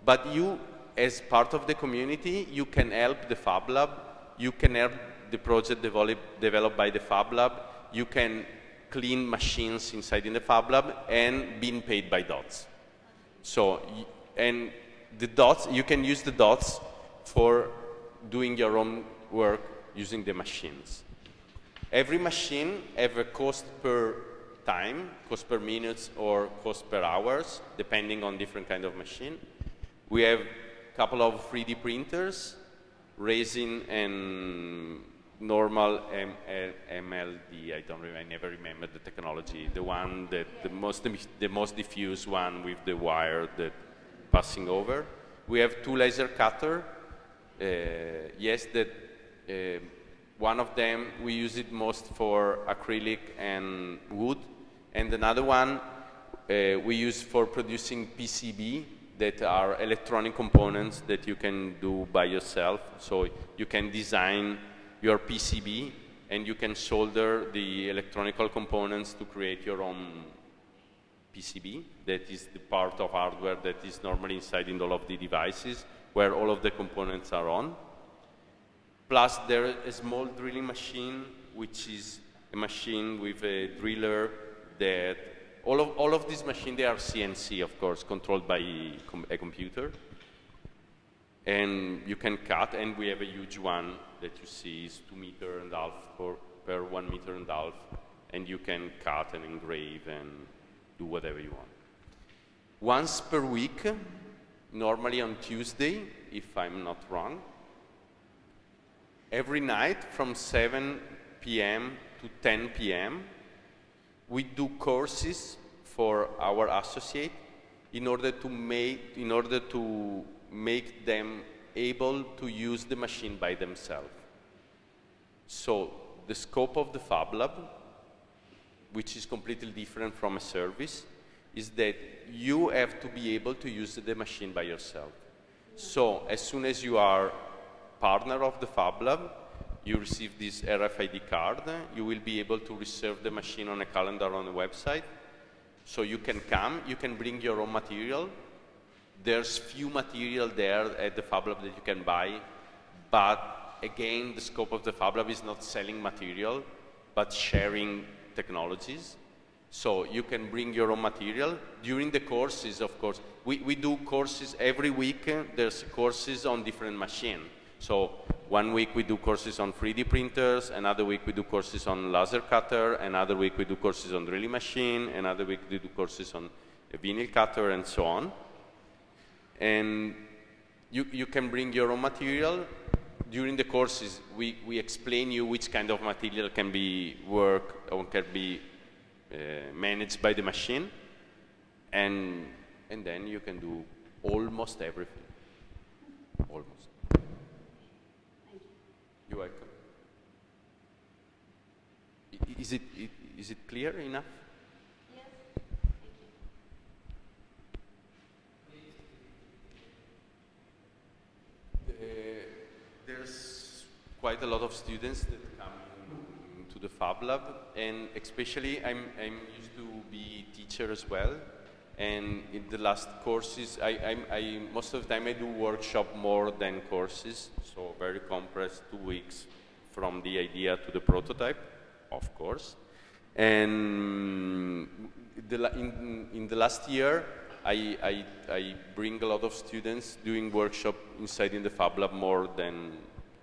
but you, as part of the community, you can help the Fab Lab, you can help the project developed by the Fab Lab, you can clean machines inside in the Fab Lab, and being paid by dots. So, and the dots, you can use the dots for doing your own work using the machines. Every machine has a cost per time, cost per minutes, or cost per hours, depending on different kind of machine. We have a couple of 3D printers, resin and normal MLD. I never remember the technology. The one that the most diffuse one with the wire that passing over. We have 2 laser cutter. Yes, that. One of them, we use it most for acrylic and wood, and another one we use for producing PCB, that are electronic components that you can do by yourself. So you can design your PCB, and you can solder the electronic components to create your own PCB. That is the part of hardware that is normally inside in all of the devices, where all of the components are on. Plus, there is a small drilling machine, which is a machine with a driller that, all of these machines, they are CNC, of course, controlled by a computer. And you can cut, and we have a huge one that you see is 2.5 meters per 1.5 meters, and you can cut and engrave and do whatever you want. Once per week, normally on Tuesday, if I'm not wrong, every night from 7 p.m. to 10 p.m., we do courses for our associate in order to make them able to use the machine by themselves. So the scope of the Fab Lab, which is completely different from a service, is that you have to be able to use the machine by yourself. So as soon as you are partner of the Fab Lab, you receive this RFID card. You will be able to reserve the machine on a calendar on the website. So you can come, you can bring your own material. There's few material there at the Fab Lab that you can buy, but again, the scope of the Fab Lab is not selling material, but sharing technologies. So you can bring your own material. During the courses, of course, we do courses every week. There's courses on different machines. So one week we do courses on 3D printers, another week we do courses on laser cutter, another week we do courses on drilling machine, another week we do courses on a vinyl cutter, and so on. And you can bring your own material. During the courses, we explain you which kind of material can be worked or can be managed by the machine, and then you can do almost everything. Almost. You're welcome. Is it clear enough? Yes. Thank you. There's quite a lot of students that come to the Fab Lab, and especially I'm used to be teacher as well. And in the last courses, most of the time I do workshop more than courses, so very compressed 2 weeks from the idea to the prototype, of course. And in the last year, I bring a lot of students doing workshop inside in the Fab Lab more than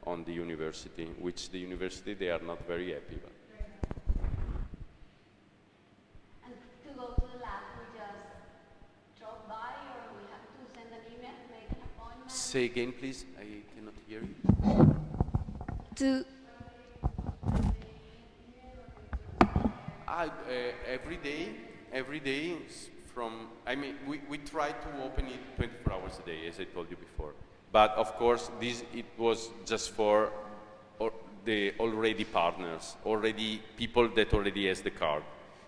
on the university, which the university, they are not very happy about. And to go to the lab, we just drop by, or we have to send an email, make an appointment? Say again, please. I cannot hear you. Every day from, I mean, we try to open it 24 hours a day, as I told you before. But of course, it was just for the already partners, already people that already has the card.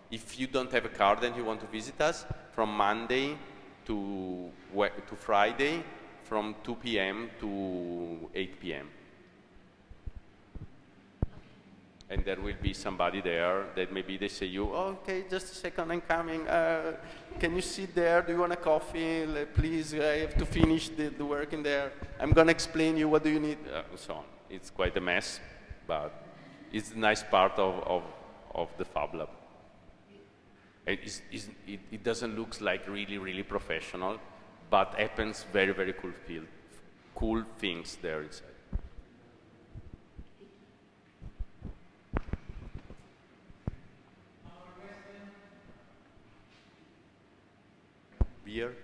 If you don't have a card and you want to visit us, from Monday to Friday, from 2 p.m. to 8 p.m. And there will be somebody there that maybe they say you, oh, okay, just a second, I'm coming. Can you sit there? Do you want a coffee? Please, I have to finish the work in there. I'm going to explain you what do you need, so on. It's quite a mess, but it's a nice part of the Fab Lab. It doesn't look like really, really professional, but happens very, very cool things there inside. Beer.